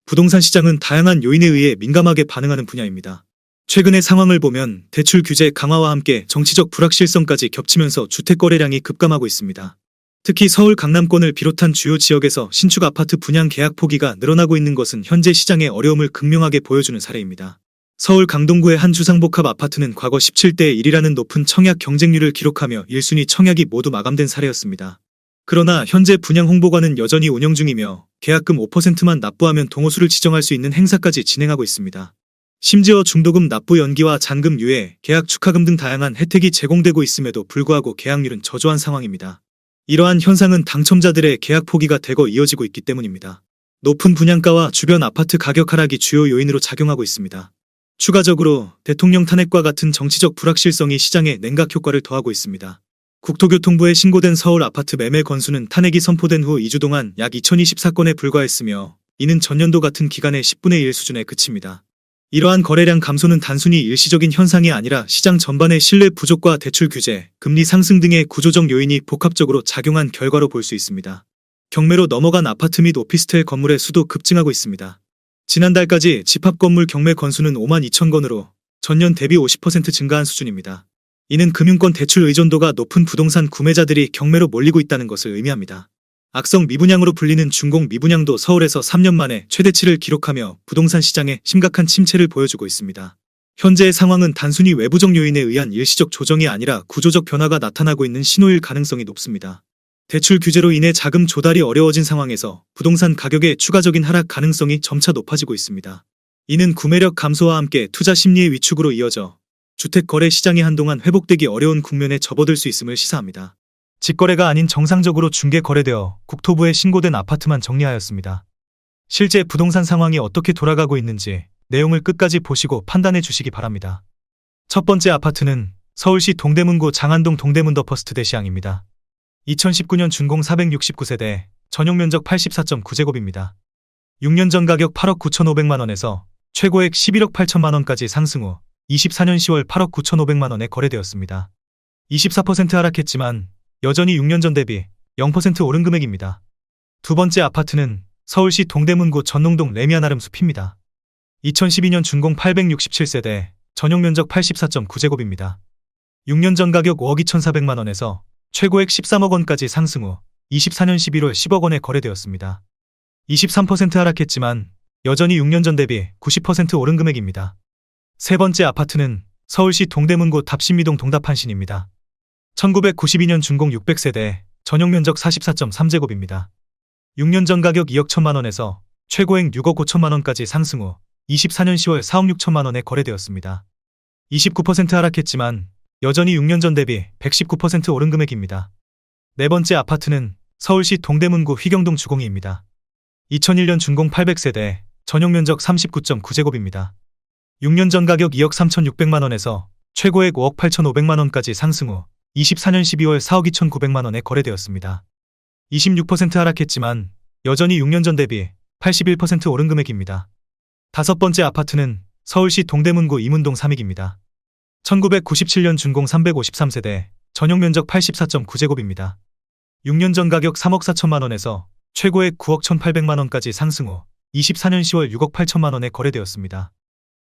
부동산 시장은 다양한 요인에 의해 민감하게 반응하는 분야입니다. 최근의 상황을 보면 대출 규제 강화와 함께 정치적 불확실성까지 겹치면서 주택 거래량이 급감하고 있습니다. 특히 서울 강남권을 비롯한 주요 지역에서 신축 아파트 분양 계약 포기가 늘어나고 있는 것은 현재 시장의 어려움을 극명하게 보여주는 사례입니다. 서울 강동구의 한 주상복합 아파트는 과거 17대 1이라는 높은 청약 경쟁률을 기록하며 1순위 청약이 모두 마감된 사례였습니다. 그러나 현재 분양 홍보관은 여전히 운영 중이며 계약금 5%만 납부하면 동호수를 지정할 수 있는 행사까지 진행하고 있습니다. 심지어 중도금 납부 연기와 잔금 유예, 계약 축하금 등 다양한 혜택이 제공되고 있음에도 불구하고 계약률은 저조한 상황입니다. 이러한 현상은 당첨자들의 계약 포기가 대거 이어지고 있기 때문입니다. 높은 분양가와 주변 아파트 가격 하락이 주요 요인으로 작용하고 있습니다. 추가적으로 대통령 탄핵과 같은 정치적 불확실성이 시장에 냉각 효과를 더하고 있습니다. 국토교통부에 신고된 서울 아파트 매매 건수는 탄핵이 선포된 후 2주 동안 약 2024건에 불과했으며 이는 전년도 같은 기간의 10분의 1 수준에 그칩니다. 이러한 거래량 감소는 단순히 일시적인 현상이 아니라 시장 전반의 신뢰 부족과 대출 규제, 금리 상승 등의 구조적 요인이 복합적으로 작용한 결과로 볼 수 있습니다. 경매로 넘어간 아파트 및 오피스텔 건물의 수도 급증하고 있습니다. 지난달까지 집합건물 경매 건수는 5만 2천 건으로 전년 대비 50% 증가한 수준입니다. 이는 금융권 대출 의존도가 높은 부동산 구매자들이 경매로 몰리고 있다는 것을 의미합니다. 악성 미분양으로 불리는 준공 미분양도 서울에서 3년 만에 최대치를 기록하며 부동산 시장에 심각한 침체를 보여주고 있습니다. 현재의 상황은 단순히 외부적 요인에 의한 일시적 조정이 아니라 구조적 변화가 나타나고 있는 신호일 가능성이 높습니다. 대출 규제로 인해 자금 조달이 어려워진 상황에서 부동산 가격의 추가적인 하락 가능성이 점차 높아지고 있습니다. 이는 구매력 감소와 함께 투자 심리의 위축으로 이어져 주택 거래 시장이 한동안 회복되기 어려운 국면에 접어들 수 있음을 시사합니다. 직거래가 아닌 정상적으로 중개 거래되어 국토부에 신고된 아파트만 정리하였습니다. 실제 부동산 상황이 어떻게 돌아가고 있는지 내용을 끝까지 보시고 판단해 주시기 바랍니다. 첫 번째 아파트는 서울시 동대문구 장안동 동대문 더 퍼스트 대시양입니다. 2019년 준공 469세대, 전용 면적 84.9제곱입니다. 6년 전 가격 8억 9,500만원에서 최고액 11억 8천만원까지 상승 후 24년 10월 8억 9,500만원에 거래되었습니다. 24% 하락했지만 여전히 6년 전 대비 0% 오른 금액입니다. 두 번째 아파트는 서울시 동대문구 전농동 레미안 아름 숲입니다. 2012년 준공 867세대, 전용 면적 84.9제곱입니다. 6년 전 가격 5억 2,400만원에서 최고액 13억 원까지 상승 후 24년 11월 10억 원에 거래되었습니다. 23% 하락했지만 여전히 6년 전 대비 90% 오른 금액입니다. 세 번째 아파트는 서울시 동대문구 답신미동 동답한신입니다. 1992년 준공 600세대, 전용 면적 44.3제곱입니다. 6년 전 가격 2억 1천만원에서 최고액 6억 5천만원까지 상승 후 24년 10월 4억 6천만원에 거래되었습니다. 29% 하락했지만 여전히 6년 전 대비 119% 오른 금액입니다. 네 번째 아파트는 서울시 동대문구 휘경동 주공이입니다. 2001년 준공 800세대, 전용 면적 39.9제곱입니다. 6년 전 가격 2억 3,600만원에서 최고액 5억 8,500만원까지 상승 후 24년 12월 4억 2,900만원에 거래되었습니다. 26% 하락했지만 여전히 6년 전 대비 81% 오른 금액입니다. 다섯 번째 아파트는 서울시 동대문구 이문동 삼익입니다. 1997년 준공 353세대, 전용 면적 84.9제곱입니다. 6년 전 가격 3억 4천만원에서 최고액 9억 1,800만원까지 상승 후 24년 10월 6억 8천만원에 거래되었습니다.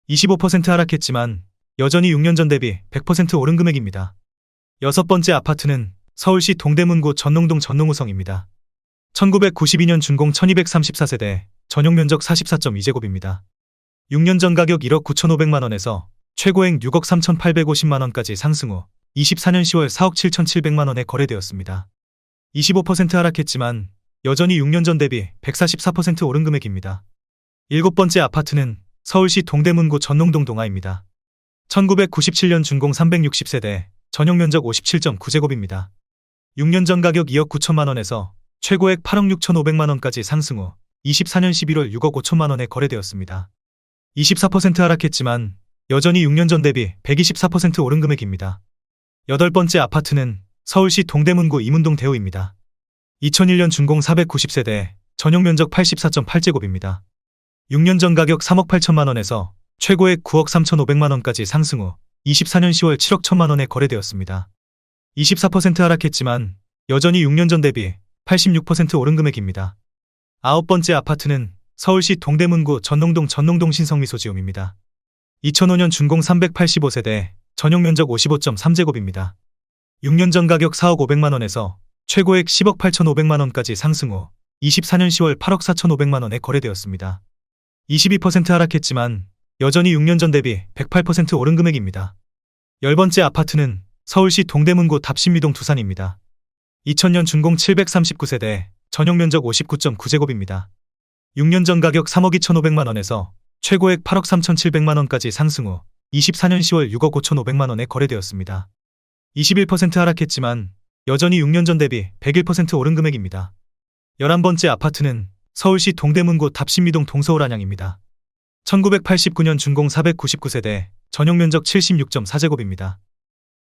25% 하락했지만 여전히 6년 전 대비 100% 오른 금액입니다. 여섯 번째 아파트는 서울시 동대문구 전농동 전농우성입니다. 1992년 준공 1234세대, 전용 면적 44.2제곱입니다. 6년 전 가격 1억 9,500만원에서 최고액 6억 3,850만원까지 상승 후 24년 10월 4억 7,700만원에 거래되었습니다. 25% 하락했지만 여전히 6년 전 대비 144% 오른 금액입니다. 일곱 번째 아파트는 서울시 동대문구 전농동 동아입니다. 1997년 준공 360세대, 전용 면적 57.9제곱입니다. 6년 전 가격 2억 9천만원에서 최고액 8억 6,500만원까지 상승 후 24년 11월 6억 5천만원에 거래되었습니다. 24% 하락했지만 여전히 6년 전 대비 124% 오른 금액입니다. 여덟 번째 아파트는 서울시 동대문구 이문동 대우입니다. 2001년 준공 490세대, 전용 면적 84.8제곱입니다. 6년 전 가격 3억 8천만원에서 최고액 9억 3,500만원까지 상승 후 24년 10월 7억 1천만원에 거래되었습니다. 24% 하락했지만 여전히 6년 전 대비 86% 오른 금액입니다. 아홉 번째 아파트는 서울시 동대문구 전농동 신성미소지움입니다. 2005년 준공 385세대, 전용 면적 55.3제곱입니다. 6년 전 가격 4억 500만원에서 최고액 10억 8,500만원까지 상승 후 24년 10월 8억 4,500만원에 거래되었습니다. 22% 하락했지만 여전히 6년 전 대비 108% 오른 금액입니다. 10번째 아파트는 서울시 동대문구 답신미동 두산입니다. 2000년 준공 739세대, 전용 면적 59.9제곱입니다. 6년 전 가격 3억 2,500만원에서 최고액 8억 3,700만원까지 상승 후 24년 10월 6억 5,500만원에 거래되었습니다. 21% 하락했지만 여전히 6년 전 대비 101% 오른 금액입니다. 11번째 아파트는 서울시 동대문구 답신미동 동서울 안양입니다. 1989년 준공 499세대, 전용 면적 76.4제곱입니다.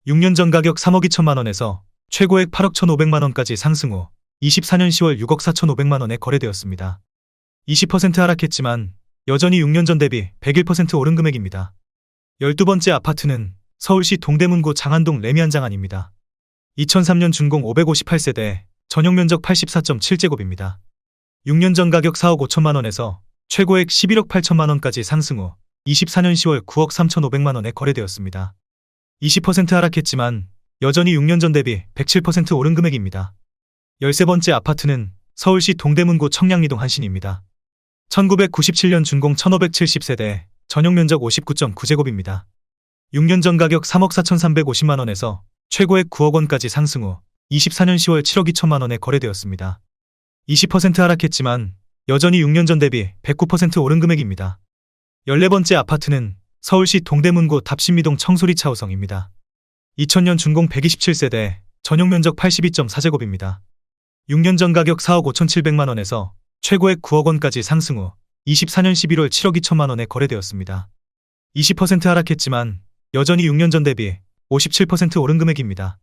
6년 전 가격 3억 2천만원에서 최고액 8억 1,500만원까지 상승 후 24년 10월 6억 4,500만원에 거래되었습니다. 20% 하락했지만 여전히 6년 전 대비 101% 오른 금액입니다. 12번째 아파트는 서울시 동대문구 장안동 레미안장안입니다. 2003년 준공 558세대, 전용 면적 84.7제곱입니다. 6년 전 가격 4억 5천만원에서 최고액 11억 8천만원까지 상승 후 24년 10월 9억 3,500만원에 거래되었습니다. 20% 하락했지만 여전히 6년 전 대비 107% 오른 금액입니다. 13번째 아파트는 서울시 동대문구 청량리동 한신입니다. 1997년 준공 1570세대, 전용 면적 59.9제곱입니다. 6년 전 가격 3억 4,350만원에서 최고액 9억 원까지 상승 후 24년 10월 7억 2천만원에 거래되었습니다. 20% 하락했지만 여전히 6년 전 대비 109% 오른 금액입니다. 14번째 아파트는 서울시 동대문구 답신미동 청소리 차우성입니다. 2000년 준공 127세대, 전용 면적 82.4제곱입니다. 6년 전 가격 4억 5,700만원에서 최고액 9억 원까지 상승 후 24년 11월 7억 2천만원에 거래되었습니다. 20% 하락했지만 여전히 6년 전 대비 57% 오른 금액입니다.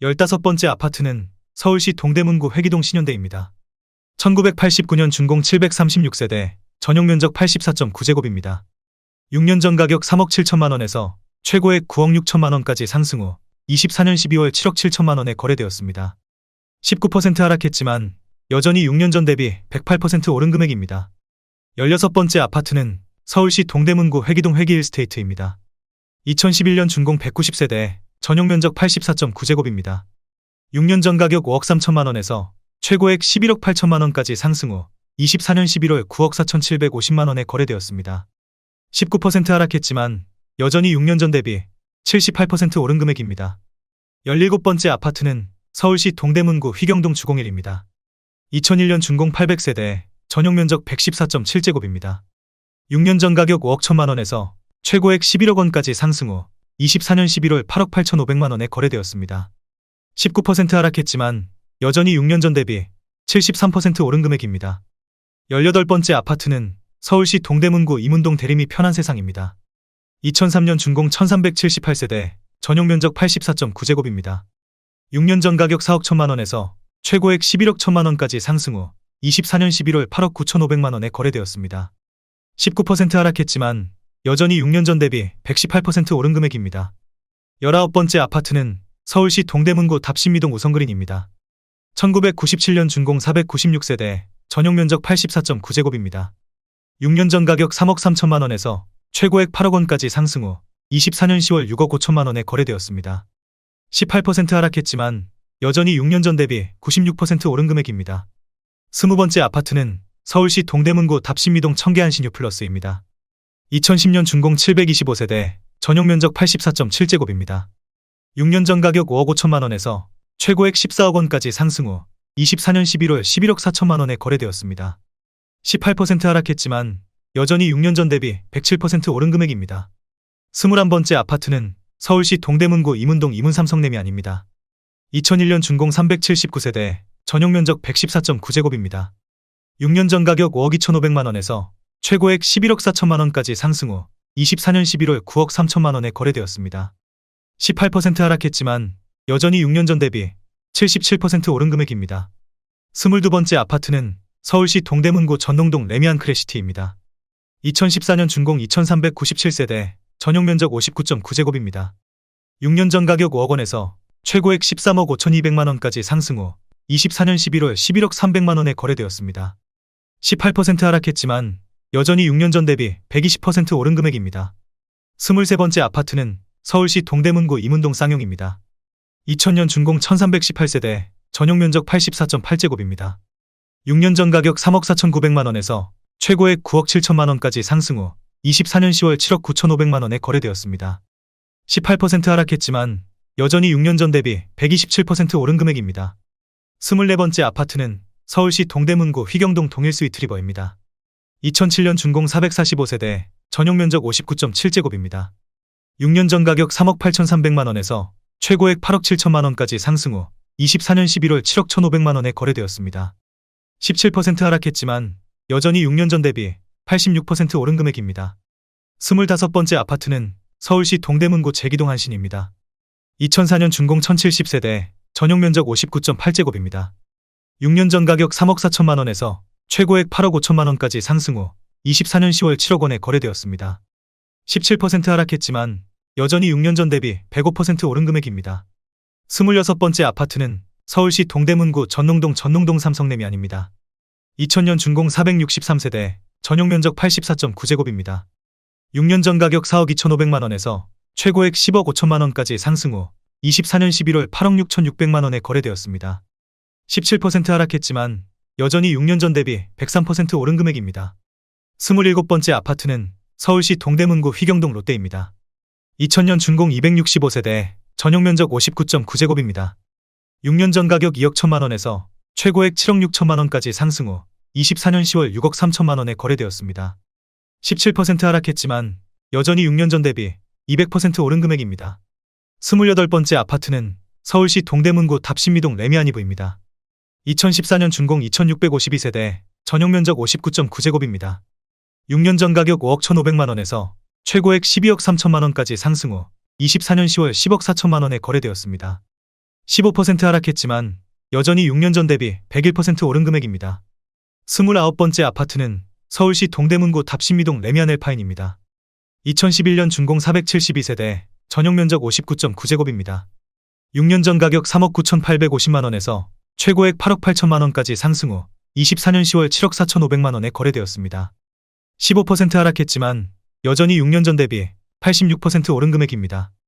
15번째 아파트는 서울시 동대문구 회기동 신현대입니다. 1989년 준공 736세대, 전용 면적 84.9제곱입니다. 6년 전 가격 3억 7천만원에서 최고액 9억 6천만원까지 상승 후 24년 12월 7억 7천만원에 거래되었습니다. 19% 하락했지만 여전히 6년 전 대비 108% 오른 금액입니다. 16번째 아파트는 서울시 동대문구 회기동 회기일스테이트입니다. 2011년 준공 190세대, 전용 면적 84.9제곱입니다. 6년 전 가격 5억 3천만원에서 최고액 11억 8천만원까지 상승 후 24년 11월 9억 4,750만원에 거래되었습니다. 19% 하락했지만 여전히 6년 전 대비 78% 오른 금액입니다. 17번째 아파트는 서울시 동대문구 휘경동 주공일입니다. 2001년 준공 800세대, 전용 면적 114.7제곱입니다. 6년 전 가격 5억 1천만원에서 최고액 11억 원까지 상승 후 24년 11월 8억 8,500만원에 거래되었습니다. 19% 하락했지만 여전히 6년 전 대비 73% 오른 금액입니다. 18번째 아파트는 서울시 동대문구 이문동 대림이 편한세상입니다. 2003년 준공 1378세대, 전용 면적 84.9제곱입니다. 6년 전 가격 4억 1천만원에서 최고액 11억 1천만원까지 상승 후 24년 11월 8억 9,500만원에 거래되었습니다. 19% 하락했지만 여전히 6년 전 대비 118% 오른 금액입니다. 19번째 아파트는 서울시 동대문구 답신미동 우성그린입니다. 1997년 준공 496세대, 전용 면적 84.9제곱입니다. 6년 전 가격 3억 3천만원에서 최고액 8억 원까지 상승 후 24년 10월 6억 5천만원에 거래되었습니다. 18% 하락했지만 여전히 6년 전 대비 96% 오른 금액입니다. 20번째 아파트는 서울시 동대문구 답신미동 청계한 신유플러스입니다. 2010년 준공 725세대, 전용 면적 84.7제곱입니다. 6년 전 가격 5억 5천만원에서 최고액 14억 원까지 상승 후 24년 11월 11억 4천만원에 거래되었습니다. 18% 하락했지만 여전히 6년 전 대비 107% 오른 금액입니다. 21번째 아파트는 서울시 동대문구 이문동 이문삼성레미안입니다. 2001년 준공 379세대, 전용 면적 114.9제곱입니다. 6년 전 가격 5억 2,500만원에서 최고액 11억 4천만원까지 상승 후 24년 11월 9억 3천만원에 거래되었습니다. 18% 하락했지만 여전히 6년 전 대비 77% 오른 금액입니다. 22번째 아파트는 서울시 동대문구 전농동 레미안 크래시티입니다. 2014년 준공 2397세대, 전용 면적 59.9제곱입니다. 6년 전 가격 5억 원에서 최고액 13억 5,200만원까지 상승 후 24년 11월 11억 300만원에 거래되었습니다. 18% 하락했지만 여전히 6년 전 대비 120% 오른 금액입니다. 23번째 아파트는 서울시 동대문구 이문동 쌍용입니다. 2000년 준공 1318세대, 전용 면적 84.8제곱입니다. 6년 전 가격 3억 4,900만 원에서 최고액 9억 7천만 원까지 상승 후 24년 10월 7억 9,500만 원에 거래되었습니다. 18% 하락했지만 여전히 6년 전 대비 127% 오른 금액입니다. 24번째 아파트는 서울시 동대문구 휘경동 동일스위트리버입니다. 2007년 준공 445세대, 전용 면적 59.7제곱입니다. 6년 전 가격 3억 8,300만 원에서 최고액 8억 7천만 원까지 상승 후 24년 11월 7억 1,500만 원에 거래되었습니다. 17% 하락했지만 여전히 6년 전 대비 86% 오른 금액입니다. 25번째 아파트는 서울시 동대문구 제기동 한신입니다. 2004년 준공 1070세대, 전용 면적 59.8제곱입니다. 6년 전 가격 3억 4천만 원에서 최고액 8억 5천만 원까지 상승 후 24년 10월 7억 원에 거래되었습니다. 17% 하락했지만 여전히 6년 전 대비 105% 오른 금액입니다. 26번째 아파트는 서울시 동대문구 전농동 삼성레미안입니다. 2000년 준공 463세대, 전용 면적 84.9제곱입니다. 6년 전 가격 4억 2,500만 원에서 최고액 10억 5천만 원까지 상승 후 24년 11월 8억 6,600만 원에 거래되었습니다. 17% 하락했지만 여전히 6년 전 대비 103% 오른 금액입니다. 27번째 아파트는 서울시 동대문구 휘경동 롯데입니다. 2000년 준공 265세대, 전용 면적 59.9제곱입니다. 6년 전 가격 2억 1천만 원에서 최고액 7억 6천만 원까지 상승 후 24년 10월 6억 3천만 원에 거래되었습니다. 17% 하락했지만 여전히 6년 전 대비 200% 오른 금액입니다. 28번째 아파트는 서울시 동대문구 답신미동 레미안이브입니다. 2014년 준공 2652세대, 전용 면적 59.9제곱입니다. 6년 전 가격 5억 1,500만 원에서 최고액 12억 3천만 원까지 상승 후 24년 10월 10억 4천만 원에 거래되었습니다. 15% 하락했지만 여전히 6년 전 대비 101% 오른 금액입니다. 29번째 아파트는 서울시 동대문구 답신미동 레미안 엘파인입니다. 2011년 준공 472세대, 전용 면적 59.9제곱입니다. 6년 전 가격 3억 9,850만 원에서 최고액 8억 8천만 원까지 상승 후 24년 10월 7억 4,500만 원에 거래되었습니다. 15% 하락했지만 여전히 6년 전 대비 86% 오른 금액입니다.